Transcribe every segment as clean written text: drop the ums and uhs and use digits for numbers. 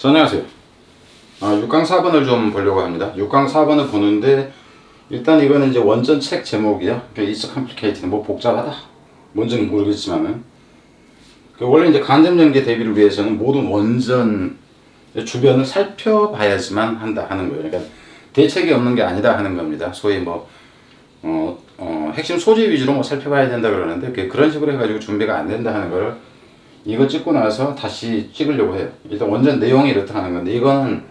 안녕하세요. 6강 4번을 좀 보려고 합니다. 6강 4번을 보는데 일단 이거는 이제 원전 책 제목이요. It's complicated. 뭐 복잡하다. 뭔지는 모르겠지만은 원래 이제 간접연계 대비를 위해서는 모든 원전 주변을 살펴봐야지만 한다 하는 거예요. 그러니까 대책이 없는 게 아니다 하는 겁니다. 소위 뭐 핵심 소재 위주로 뭐 살펴봐야 된다 그러는데 그런 식으로 해가지고 준비가 안 된다 하는 거를 이거 찍고 나서 다시 찍으려고 해요. 일단 원전 내용이 이렇다 하는 건데 이거는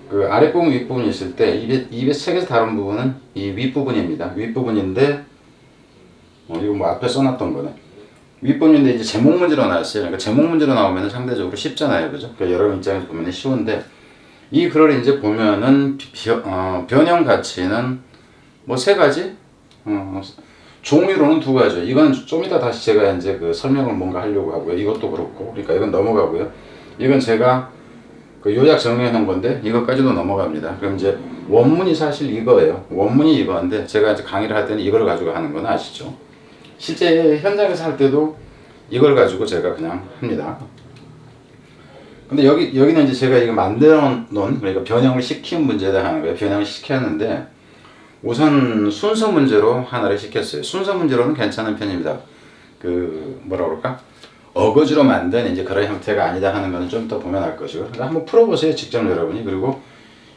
그 아랫부분 윗부분이 있을 때 입에 책에서 다룬 부분은 이 윗부분입니다. 윗부분인데 이거 뭐 앞에 써놨던 거네. 윗부분인데 이제 제목 문제로 나왔어요. 그러니까 제목 문제로 나오면 상대적으로 쉽잖아요. 그죠? 그러니까 여러분 입장에서 보면 쉬운데 이 글을 이제 보면은 변형 가치는 뭐 세 가지 종류로는 두 가지죠. 이건 좀 이따 다시 제가 이제 그 설명을 뭔가 하려고 하고요. 이것도 그렇고. 그러니까 이건 넘어가고요. 이건 제가 그 요약 정리해 놓은 건데 이것까지도 넘어갑니다. 그럼 이제 원문이 사실 이거예요. 원문이 이거인데 제가 이제 강의를 할 때는 이걸 가지고 하는 건 아시죠? 실제 현장에서 할 때도 이걸 가지고 제가 그냥 합니다. 근데 여기는 이제 제가 이거 만들어 놓은 그러니까 변형을 시킨 문제다 하는 거예요. 변형을 시켰는데 우선 순서 문제로 하나를 시켰어요. 순서 문제로는 괜찮은 편입니다. 그 뭐라 그럴까? 어거지로 만든 이제 그런 형태가 아니다 하는 거는 좀 더 보면 알 것이고. 그러니까 한번 풀어보세요, 직접 여러분이. 그리고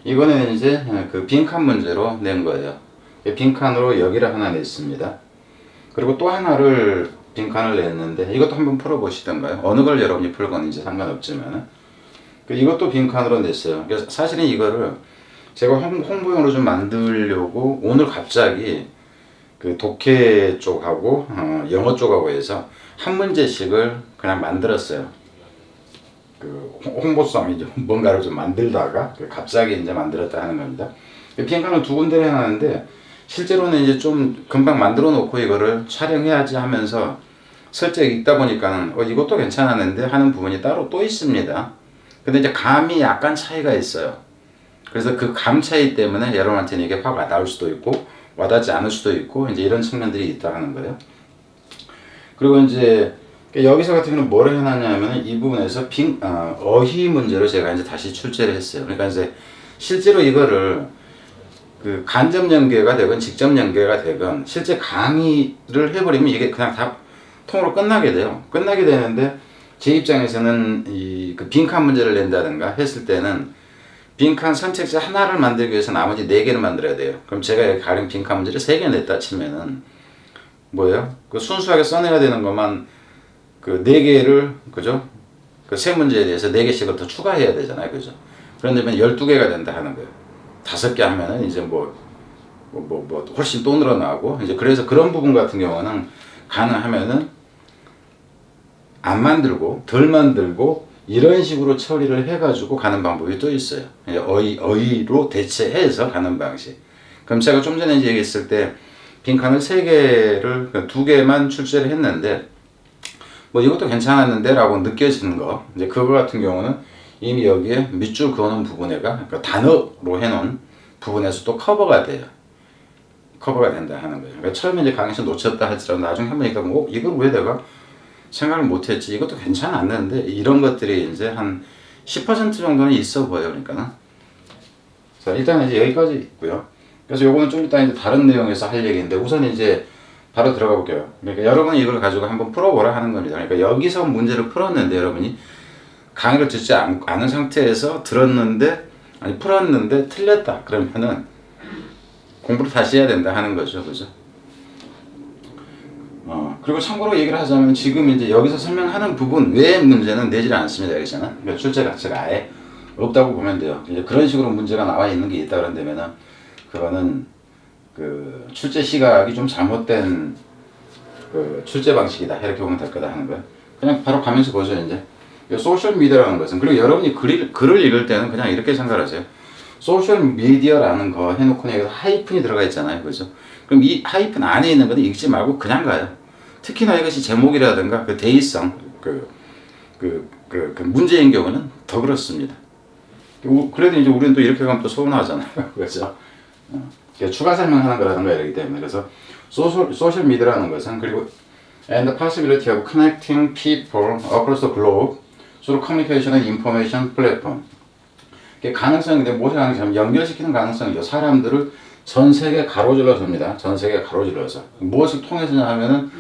이거는 이제 그 빈칸 문제로 낸 거예요. 빈칸으로 여기를 하나 냈습니다. 그리고 또 하나를 빈칸을 냈는데 이것도 한번 풀어보시던가요? 어느 걸 여러분이 풀건 이제 상관없지만 이것도 빈칸으로 냈어요. 그래서 사실은 이거를 제가 홍보용으로 좀 만들려고 오늘 갑자기 그 독해 쪽하고 영어 쪽하고 해서 한 문제씩을 그냥 만들었어요. 그 홍보성이죠. 뭔가를 좀 만들다가 갑자기 이제 만들었다 하는 겁니다. 빈칸을 두 군데를 해놨는데 실제로는 이제 좀 금방 만들어 놓고 이거를 촬영해야지 하면서 슬쩍 읽다 보니까는 이것도 괜찮았는데 하는 부분이 따로 또 있습니다. 근데 이제 감이 약간 차이가 있어요. 그래서 그 감 차이 때문에 여러분한테는 이게 확 와닿을 수도 있고 와닿지 않을 수도 있고 이제 이런 측면들이 있다 하는 거예요. 그리고 이제 여기서 같은 경우는 뭐를 해놨냐면 이 부분에서 어휘 문제로 제가 이제 다시 출제를 했어요. 그러니까 이제 실제로 이거를 그 간접 연계가 되건 직접 연계가 되건 실제 강의를 해버리면 이게 그냥 다 통으로 끝나게 돼요. 끝나게 되는데 제 입장에서는 그 빈칸 문제를 낸다든가 했을 때는 빈칸 선택지 하나를 만들기 위해서 나머지 4개를 만들어야 돼요. 그럼 제가 가령 빈칸 문제를 3개 냈다 치면은 뭐예요? 그 순수하게 써내야 되는 것만 그 4개를 그죠? 그 세 문제에 대해서 4개씩을 더 추가해야 되잖아요. 그죠? 그런다면 12개가 된다 하는 거예요. 5개 하면은 이제 뭐 훨씬 또 늘어나고 이제 그래서 그런 부분 같은 경우는 가능하면은 안 만들고 덜 만들고 이런 식으로 처리를 해가지고 가는 방법이 또 있어요. 어휘로 대체해서 가는 방식. 그럼 제가 좀 전에 이제 얘기했을 때 빈칸을 3개를 2개만 출제를 했는데 뭐 이것도 괜찮았는데 라고 느껴지는 거 이제 그거 같은 경우는 이미 여기에 밑줄 그어놓은 부분에가 그러니까 단어로 해놓은 부분에서 또 커버가 돼요. 커버가 된다 하는 거예요. 그러니까 처음에 이제 강의에서 놓쳤다 할지라도 나중에 한번 얘기하면 이걸 왜 내가 생각을 못했지 이것도 괜찮았는데 이런 것들이 이제 한 10% 정도는 있어 보여요. 그러니까는 자 일단 이제 여기까지 있고요. 그래서 요거는 좀 이따 이제 다른 내용에서 할 얘기인데 우선 이제 바로 들어가 볼게요. 그러니까 여러분이 이걸 가지고 한번 풀어보라 하는 겁니다. 그러니까 여기서 문제를 풀었는데 여러분이 강의를 듣지 않은 상태에서 풀었는데 틀렸다 그러면은 공부를 다시 해야 된다 하는 거죠. 그죠? 그리고 참고로 얘기를 하자면 지금 이제 여기서 설명하는 부분 외의 문제는 내질 않습니다. 여기서는. 그러니까 출제 가치가 아예 없다고 보면 돼요. 이제 그런 식으로 문제가 나와 있는 게 있다 그런다면은 그거는 그 출제 시각이 좀 잘못된 그 출제 방식이다. 이렇게 보면 될 거다 하는 거예요. 그냥 바로 가면서 보죠, 이제. 소셜 미디어라는 것은 그리고 여러분이 글을 읽을 때는 그냥 이렇게 생각하세요. 소셜 미디어라는 거 해놓고 여기서 하이픈이 들어가 있잖아요. 그죠? 그럼 이 하이픈 안에 있는 거는 읽지 말고 그냥 가요. 특히나 이것이 제목이라든가 그 대의성, 문제인 경우는 더 그렇습니다. 그래도 이제 우리는 또 이렇게 가면 또 서운하잖아요. 그렇죠? 추가 설명하는 거라든가 이러기 때문에. 그래서 소셜 미디어라는 것은 그리고 and the possibility of connecting people across the globe 주로 커뮤니케이션은 인포메이션 플랫폼. 가능성인데 무엇이 가능성이냐면 연결시키는 가능성이죠. 사람들을 전 세계 가로질러서입니다. 전 세계 가로질러서. 무엇을 통해서냐 하면은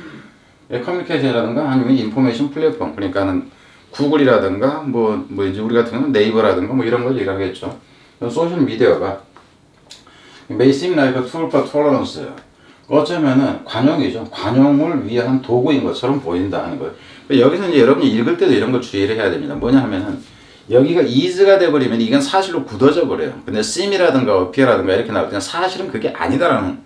커뮤니케이션이라든가 아니면 인포메이션 플랫폼. 그러니까는 구글이라든가 뭐 이제 우리 같은 경우는 네이버라든가 뭐 이런 걸 얘기하겠죠. 소셜 미디어가 may seem like a tool for tolerance. 어쩌면은 관용이죠. 관용을 위한 도구인 것처럼 보인다 하는 거예요. 여기서 이제 여러분이 읽을 때도 이런 걸 주의를 해야 됩니다. 뭐냐 하면은 여기가 is가 돼버리면 이건 사실로 굳어져 버려요. 근데 seem이라든가 appear라든가 이렇게 나올 때는 사실은 그게 아니다라는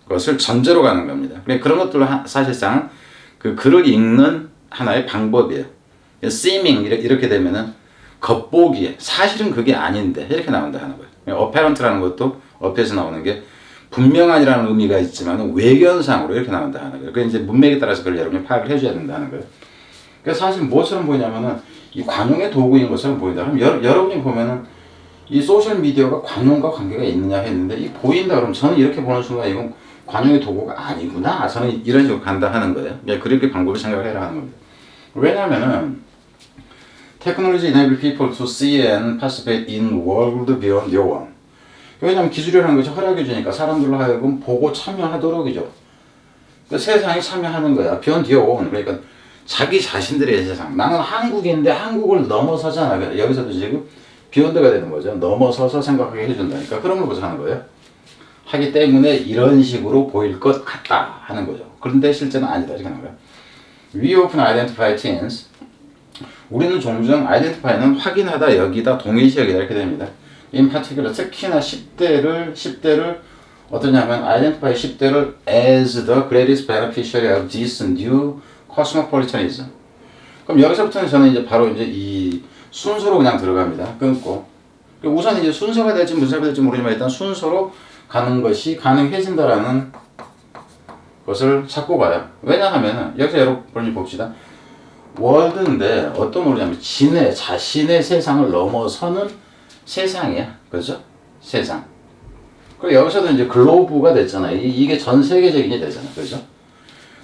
것을 전제로 가는 겁니다. 그런 것들로 사실상 그 글을 읽는 하나의 방법이에요. seeming 이렇게 되면은 겉보기에 사실은 그게 아닌데 이렇게 나온다 하는 거예요. apparent라는 것도 앞에서 나오는 게 분명한이라는 의미가 있지만 외견상으로 이렇게 나온다 하는 거예요. 그래서 이제 문맥에 따라서 그걸 여러분이 파악을 해줘야 된다는 거예요. 그래서 사실 뭐처럼 보이냐면은 이 관용의 도구인 것처럼 보인다. 그럼 여러분이 보면은 이 소셜 미디어가 관용과 관계가 있느냐 했는데 이 보인다 그러면 저는 이렇게 보는 순간 이건 관용의 도구가 아니구나. 저는 이런 식으로 간다 하는 거예요. 그렇게 방법을 생각을 해라 하는 겁니다. 왜냐하면은 technology enable people to see and participate in world beyond their own. 왜냐하면 기술이라는 것이 허락해 주니까 사람들로 하여금 보고 참여하도록이죠. 세상에 참여하는 거야. beyond their own. 그러니까 자기 자신들의 세상. 나는 한국인데 한국을 넘어서잖아. 여기서도 지금 beyond가 되는 거죠. 넘어서서 생각하게 해준다니까. 그런 걸 보자 하는 거예요. 하기 때문에 이런 식으로 보일 것 같다 하는 거죠. 그런데 실제는 아니다 이렇게 하는 거예요. We often identify teens. 우리는 종종 identify는 확인하다, 여기다, 동일시하기다 이렇게 됩니다. In particular, 특히나 10대를 어떠냐면 identify 10대를 as the greatest beneficiary of this new cosmopolitanism. 그럼 여기서부터는 저는 이제 바로 이제 이 순서로 그냥 들어갑니다. 끊고. 우선 이제 순서가 될지 문서가 될지 모르지만 일단 순서로 가는 것이 가능해진다라는 것을 찾고 가요. 왜냐하면은 여기서 여러분이 봅시다. 월드인데 어떤 원리냐면 자신의 세상을 넘어서는 세상이야. 그죠? 세상. 그리고 여기서도 이제 글로브가 됐잖아요. 이게 전 세계적인이 되잖아요. 그죠?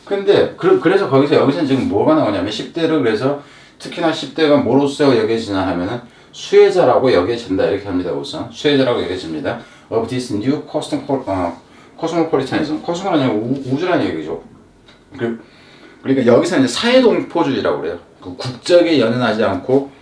근데 그래서 거기서 여기서는 지금 뭐가 나오냐면 10대를 그래서 특히나 10대가 뭐로써 여겨지냐 하면은 수혜자라고 여겨진다 이렇게 합니다. 우선 수혜자라고 여겨집니다. Of this new cosmopolitanism. 코스모라는 우주라는 얘기죠. 그러니까 여기서 이제 사회동포주의라고 그래요. 국적에 연연하지 않고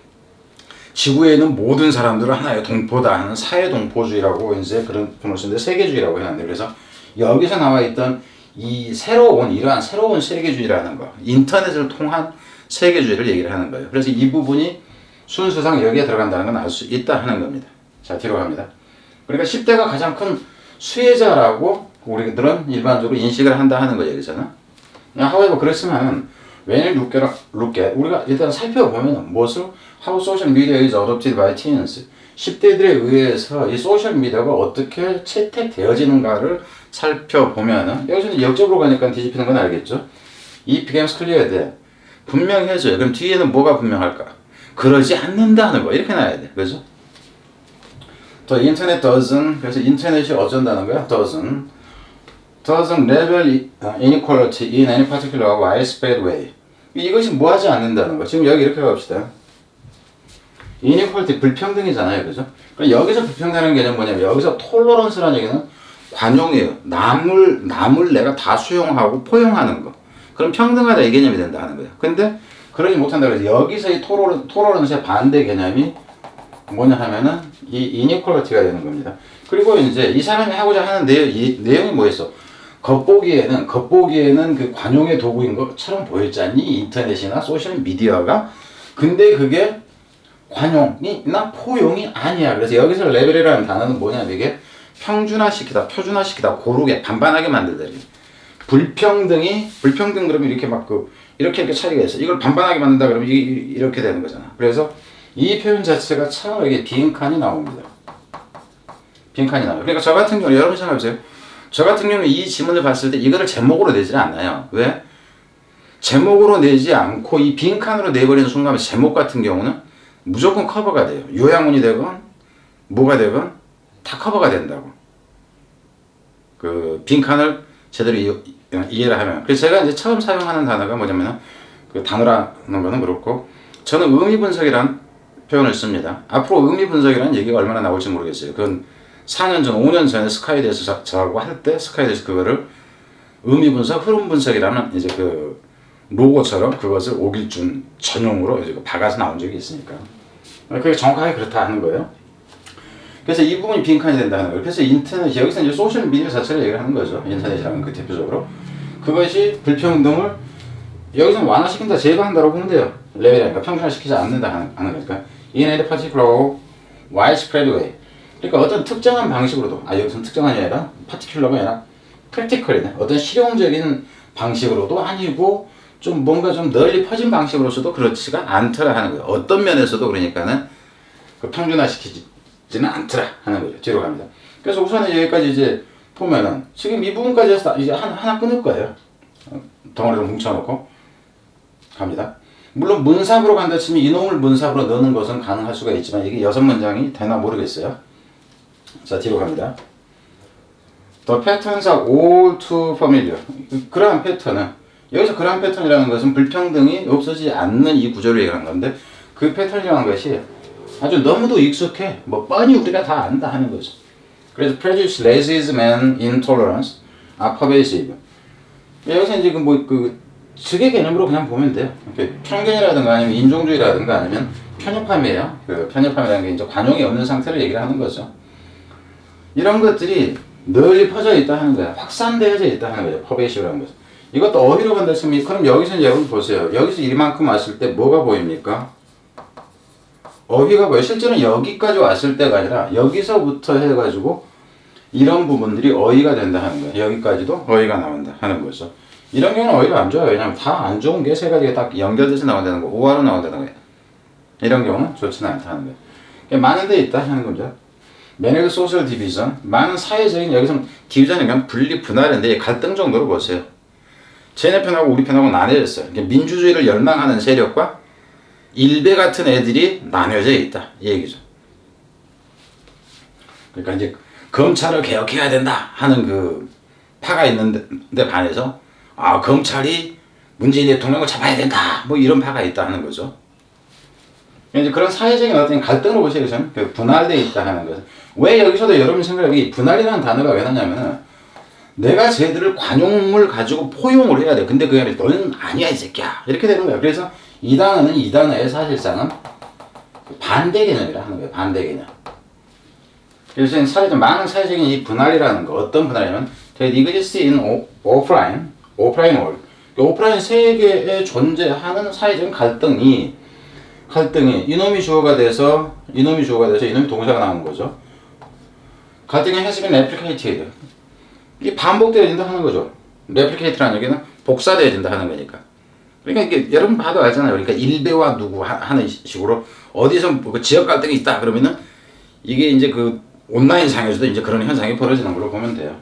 지구에 있는 모든 사람들을 하나의 동포다 하는 사회동포주의라고 이제 그런 표현을 쓰는데 세계주의라고 해놨는데 그래서 여기서 나와 있던 이러한 새로운 세계주의라는 거, 인터넷을 통한 세계주의를 얘기를 하는 거예요. 그래서 이 부분이 순서상 여기에 들어간다는 건 알 수 있다 하는 겁니다. 자, 뒤로 갑니다. 그러니까 10대가 가장 큰 수혜자라고 우리들은 일반적으로 인식을 한다 하는 거예요. 여기서는. however, 그렇지만은 when you look at 우리가 일단 살펴보면 무엇을 how social media is adopted by teens 10대들에 의해서 이 소셜 미디어가 어떻게 채택되어지는가를 살펴보면은 여기서는 역적으로 가니까 뒤집히는 건 알겠죠? It becomes clear that 분명해져요. 그럼 뒤에는 뭐가 분명할까? 그러지 않는다는 거 이렇게 나와야 돼. 그죠? The internet doesn't 그래서 인터넷이 어쩐다는 거야? doesn't level inequality in any particular widespread way. 이것이 뭐 하지 않는다는 거. 지금 여기 이렇게 갑시다. inequality 불평등이잖아요. 그죠? 그럼 여기서 불평등이라는 개념은 뭐냐면 여기서 tolerance라는 얘기는 관용이에요. 남을 내가 다 수용하고 포용하는 거. 그럼 평등하다 이 개념이 된다 하는 거예요. 근데 그러지 못한다 그래서 여기서 이 tolerance의 반대 개념이 뭐냐 하면은 이 inequality가 되는 겁니다. 그리고 이제 이 사람이 하고자 하는 내용이 뭐였어? 겉보기에는 그 관용의 도구인 것처럼 보였잖니 인터넷이나 소셜 미디어가. 근데 그게 관용이나 포용이 아니야. 그래서 여기서 레벨이라는 단어는 뭐냐면 이게 표준화시키다, 고르게 반반하게 만들다. 불평등 그러면 이렇게 이렇게 차이가 있어. 이걸 반반하게 만든다 그러면 이렇게 되는 거잖아. 그래서 이 표현 자체가 참 이게 빈칸이 나옵니다. 그러니까 저 같은 경우 여러분 생각해보세요. 저 같은 경우는 이 지문을 봤을 때 이거를 제목으로 내지는 않아요. 왜? 제목으로 내지 않고 이 빈칸으로 내버리는 순간 제목 같은 경우는 무조건 커버가 돼요. 요약문이 되건 뭐가 되건 다 커버가 된다고. 그 빈칸을 제대로 이해를 하면. 그래서 제가 이제 처음 사용하는 단어가 뭐냐면 그 단어라는 거는 그렇고 저는 의미 분석이란 표현을 씁니다. 앞으로 의미 분석이라는 얘기가 얼마나 나올지 모르겠어요. 그건 4년 전, 5년 전에 스카이대에서 저하고 할 때 스카이대에서 그거를 의미 분석, 흐름 분석이라는 이제 그 로고처럼 그것을 오길준 전용으로 이제 박아서 나온 적이 있으니까. 그게 정확하게 그렇다 하는 거예요. 그래서 이 부분이 빈칸이 된다는 거예요. 그래서 인터넷, 여기서 이제 소셜 미디어 자체를 얘기를 하는 거죠. 인터넷이라는 그 대표적으로. 그것이 불평등을 여기서는 완화시킨다, 제거한다고 보면 돼요. 레벨이니까 평준화시키지 않는다 하는 거니까. In a particular widespread way. 그러니까 어떤 특정한 방식으로도, 여기서는 특정한이 아니라 particular가 아니라 practical이네. 어떤 실용적인 방식으로도 아니고 좀 뭔가 좀 널리 퍼진 방식으로서도 그렇지가 않더라 하는 거예요. 어떤 면에서도 그러니까는 그 평준화시키지는 않더라 하는 거죠. 뒤로 갑니다. 그래서 우선은 여기까지 이제 보면은 지금 이 부분까지 해서 이제 하나 끊을 거예요. 덩어리로 뭉쳐놓고 갑니다. 물론 문sab으로 간다 치면 이놈을 문sab으로 넣는 것은 가능할 수가 있지만 이게 6문장이 되나 모르겠어요. 자, 뒤로 갑니다. The patterns are all too familiar. 그러한 패턴은, 여기서 그러한 패턴이라는 것은 불평등이 없어지지 않는 이 구조를 얘기하는 건데, 그 패턴이라는 것이 아주 너무도 익숙해. 뭐 뻔히 우리가 다 안다 하는 거죠. 그래서 prejudice, racism, and intolerance are pervasive. 여기서 이제 그 즉의 개념으로 그냥 보면 돼요. 편견이라든가 아니면 인종주의라든가 아니면 편협함이에요. 그 편협함이라는 게 이제 관용이 없는 상태를 얘기를 하는 거죠. 이런 것들이 널리 퍼져 있다 하는 거야. 확산되어져 있다 하는 거죠. 퍼베이시브라는 것은. 이것도 어디로 간다 했으면, 그럼 여기서 여러분 보세요. 여기서 이만큼 왔을 때 뭐가 보입니까? 어휘가 보여요. 실제로는 여기까지 왔을 때가 아니라 여기서부터 해가지고 이런 부분들이 어휘가 된다 하는 거예요. 여기까지도 어휘가 나온다 하는 거죠. 이런 경우는 어휘가 안 좋아요. 왜냐하면 다 안 좋은 게 세 가지가 딱 연결돼서 나온다는 거, 오화로 나온다는 거예요. 이런 경우는 좋지는 않다 하는 거예요. 많은 데 있다 하는 겁니다. Many social division, 많은 사회적인, 여기서 디비전이 그냥 분리, 분할인데 갈등 정도로 보세요. 쟤네 편하고 우리 편하고 나뉘어졌어요. 민주주의를 열망하는 세력과 일베 같은 애들이 나뉘어져 있다. 이 얘기죠. 그러니까 이제 검찰을 개혁해야 된다 하는 그 파가 있는데 반해서 검찰이 문재인 대통령을 잡아야 된다. 뭐 이런 파가 있다 하는 거죠. 이제 그런 사회적인 어떤 갈등으로 보세요. 그 분할되어 있다 하는 거죠. 왜 여기서도 여러분 생각이 분할이라는 단어가 왜 나냐면은 내가 쟤들을 관용을 가지고 포용을 해야 돼. 근데 그게 아니라 너는 아니야 이 새끼야. 이렇게 되는 거야. 그래서 이 단어는 이 단어의 사실상은 반대 개념이라 하는 거예요. 반대 개념. 그래서 많은 사회적인 이 분할이라는 거, 어떤 분할이냐면 That exists in offline world. 오프라인 세계에 존재하는 사회적인 갈등이 이놈이 주어가 돼서 이놈이 동사가 나오는 거죠. 갈등이 has been replicated. 이게 반복되어진다 하는 거죠. replicate라는 얘기는 복사되어진다 하는 거니까. 그러니까 이게 여러분 봐도 알잖아요. 그러니까 일베와 누구 하는 식으로 어디서 뭐 지역 갈등이 있다 그러면은 이게 이제 그 온라인 상에서도 이제 그런 현상이 벌어지는 걸로 보면 돼요.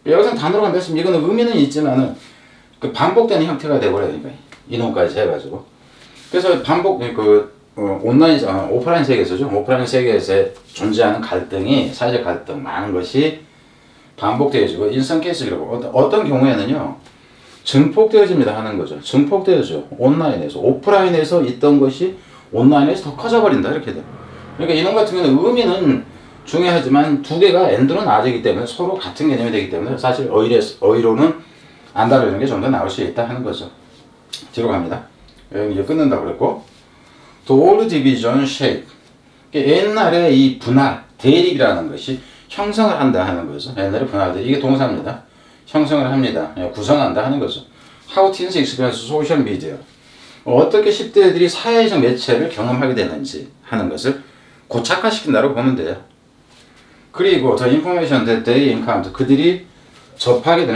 여기서 단어로 간다 했으면 이거는 의미는 있지만은 그 반복되는 형태가 되어버려요. 그러니까 이놈까지 해가지고. 그래서 오프라인 세계에서죠. 오프라인 세계에서 존재하는 갈등이, 사회적 갈등, 많은 것이 반복되어지고, 인성 케이스라고, 어떤 경우에는요, 증폭되어집니다 하는 거죠. 증폭되어져. 온라인에서. 오프라인에서 있던 것이 온라인에서 더 커져버린다. 이렇게 돼요. 그러니까 이놈 같은 경우는 의미는 중요하지만 두 개가 엔드로 나눠지기 때문에 서로 같은 개념이 되기 때문에 사실 어휘로는 안 다루는 게 좀 더 나올 수 있다 하는 거죠. 뒤로 갑니다. 여기 이제 끊는다고 그랬고. The old division shape. 옛날에 이 분할, 대립이라는 것이 형성을 한다 하는 거죠. 옛날에 분할대 이게 동사입니다. 형성을 합니다. 구성한다 하는 거죠. How teens experience social media. 어떻게 10대들이 사회적 매체를 경험하게 되는지 하는 것을 고착화시킨다고 보면 돼요. 그리고 the information that they encounter. 그들이 접하게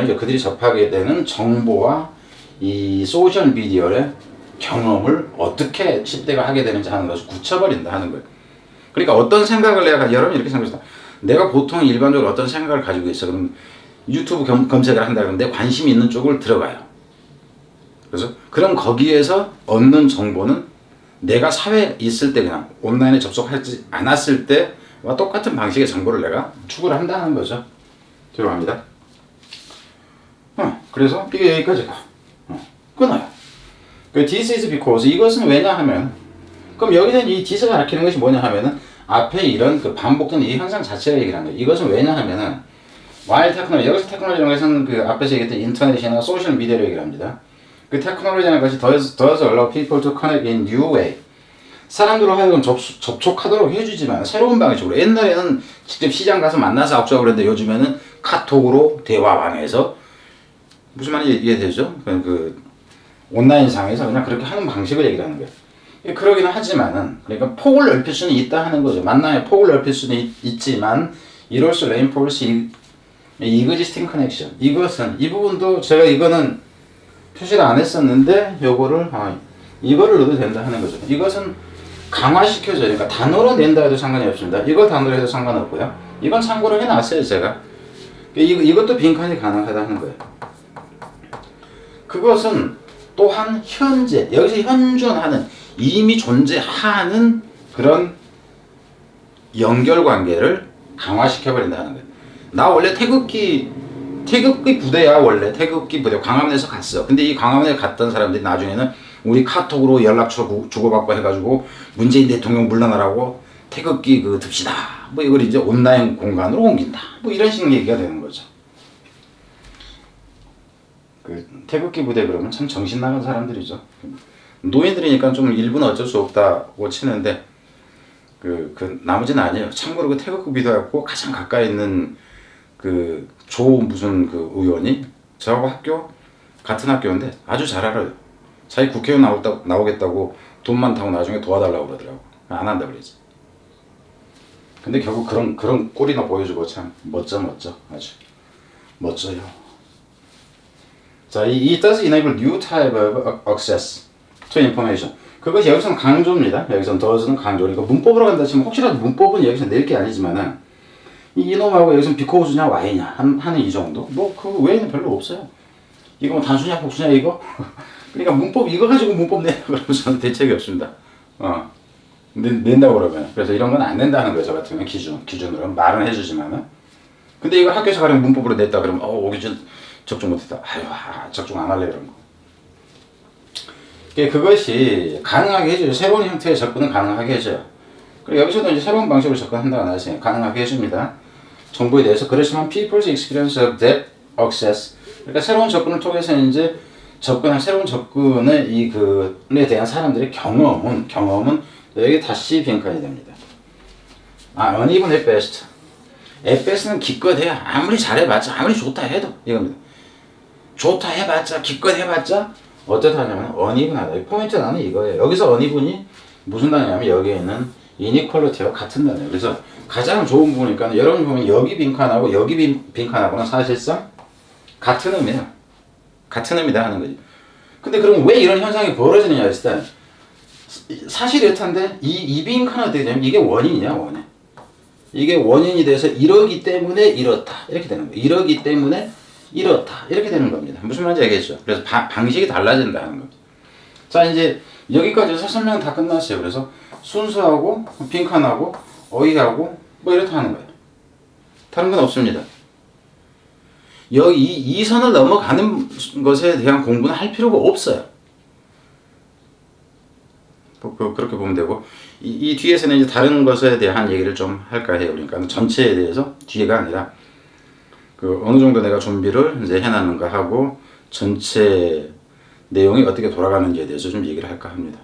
되는 정보와 이 소셜 미디어의 경험을 어떻게 10대가 하게 되는지 하는 것을 굳혀버린다 하는 거예요. 그러니까 어떤 생각을 여러분 이렇게 생각합시다. 내가 보통 일반적으로 어떤 생각을 가지고 있어. 그럼 유튜브 검색을 한다 그러는데 관심이 있는 쪽을 들어가요. 그래서 그럼 거기에서 얻는 정보는 내가 사회에 있을 때 그냥 온라인에 접속하지 않았을 때와 똑같은 방식의 정보를 내가 추구를 한다는 거죠. 들어갑니다. 그래서 이게 여기까지 가. 끊어요. This is because 이것은 왜냐하면 그럼 여기서 이 디스가 가리키는 것이 뭐냐 하면은 앞에 이런 그 반복되는 이 현상 자체가 얘기를 하는 거예요. 이것은 왜냐 하면은 while technology, 여기서 테크놀로지라는 것은 그 앞에서 얘기했던 인터넷이나 소셜 미디어를 얘기를 합니다. 그 테크놀로지라는 것이 does allow people to connect in new way. 사람들로 하여금 접촉하도록 해주지만 새로운 방식으로. 옛날에는 직접 시장 가서 만나서 악수하고 그랬는데 요즘에는 카톡으로 대화방에서 무슨 말인지 이해되죠? 그 온라인상에서 그냥 그렇게 하는 방식을 얘기를 하는 거예요. 그러기는 하지만은 그러니까 폭을 넓힐 수는 있다 하는 거죠. 만남의 폭을 넓힐 수는 있지만 이로써 reinforce existing connection. 이것은 이 부분도 제가 이거는 표시를 안 했었는데 요거를 이거를 넣어도 된다 하는 거죠. 이것은 강화시켜줘요. 그러니까 단어로 낸다 해도 상관이 없습니다. 이걸 단어로 해도 상관없고요. 이건 참고로 해놨어요 제가. 이것도 빈칸이 가능하다 하는 거예요. 그것은 또한 현재, 여기서 현존하는, 이미 존재하는 그런 연결관계를 강화시켜버린다는 거예요. 나 원래 태극기 부대야. 원래 태극기 부대 광화문에서 갔어. 근데 이 광화문에 갔던 사람들이 나중에는 우리 카톡으로 연락처 주고받고 해가지고 문재인 대통령 물러나라고 태극기 듭시다. 뭐 이걸 이제 온라인 공간으로 옮긴다. 뭐 이런 식 얘기가 되는 거죠. 그 태극기 부대 그러면 참 정신 나간 사람들이죠. 노인들이니까 좀 일부는 어쩔 수 없다고 치는데 그 나머지는 아니에요. 참고로 그 태극기 부대하고 가장 가까이 있는 무슨 의원이 저하고 같은 학교인데 아주 잘 알아요. 자기 국회의원 나오겠다고 돈 많다고 나중에 도와달라고 그러더라고. 안 한다 그러지. 근데 결국 그런 꼴이나 보여주고 참 멋져 아주 멋져요. 자, 이 does enable new type of access to information. 그것이 여기서는 강조입니다. 여기서는 does는 강조. 그러니까 문법으로 간다 치면 혹시라도 문법은 여기서 낼 게 아니지만은 이놈하고 여기서는 비코우즈냐 Y냐 하는 이 정도. 뭐 그 외에는 별로 없어요. 이거 뭐 단수냐 복수냐 이거. 그러니까 문법 이거 가지고 문법 내라 그러면 저는 대책이 없습니다. 낸다고 그러면. 그래서 이런 건 안 낸다는 거죠. 저 같은 경우는 기준으로 말은 해주지만은. 근데 이걸 학교에서 가령 문법으로 냈다 그러면 오기 전 적중 못했다. 적중 안 할래 이런 거. 그것이 가능하게 해줘요. 새로운 형태의 접근은 가능하게 해줘요. 그리고 여기서도 이제 새로운 방식으로 접근한다고 나왔으니 가능하게 해줍니다. 정보에 대해서. 그렇지만 people's experience of that access. 그러니까 새로운 접근을 통해서 이제 새로운 접근의 그에 대한 사람들의 경험은 여기 다시 빈칸이 됩니다. uneven at best. at best는 기껏해야 아무리 잘해봤자 아무리 좋다 해도 이겁니다. 좋다 해봤자 기껏 해봤자 어떻다 하냐면 uneven하다. 포인트 나는 이거예요. 여기서 uneven이 무슨 단어냐면 여기에 있는 inequality와 같은 단어예요. 그래서 가장 좋은 부분이니까 여러분이 보면 여기 빈칸하고 여기 빈칸하고는 사실상 같은 의미예요. 같은 의미다 하는 거지. 근데 그럼 왜 이런 현상이 벌어지느냐 했을 때 사실 이렇다는데 이 빈칸은 어떻게 되냐면 이게 원인이냐 원인. 이게 원인이 돼서 이러기 때문에 이렇다 이렇게 되는 거예요. 이러기 때문에 이렇다 이렇게 되는 겁니다. 무슨 말인지 알겠죠? 그래서 방식이 달라진다는 겁니다. 자 이제 여기까지 해서 설명 다 끝났어요. 그래서 순수하고 빈칸하고 어휘하고 뭐 이렇다 하는 거예요. 다른 건 없습니다. 여기 이 선을 넘어가는 것에 대한 공부는 할 필요가 없어요. 그렇게 보면 되고 이 뒤에서는 이제 다른 것에 대한 얘기를 좀 할까 해요. 그러니까 전체에 대해서 뒤에가 아니라 어느 정도 내가 준비를 이제 해놨는가 하고 전체 내용이 어떻게 돌아가는지에 대해서 좀 얘기를 할까 합니다.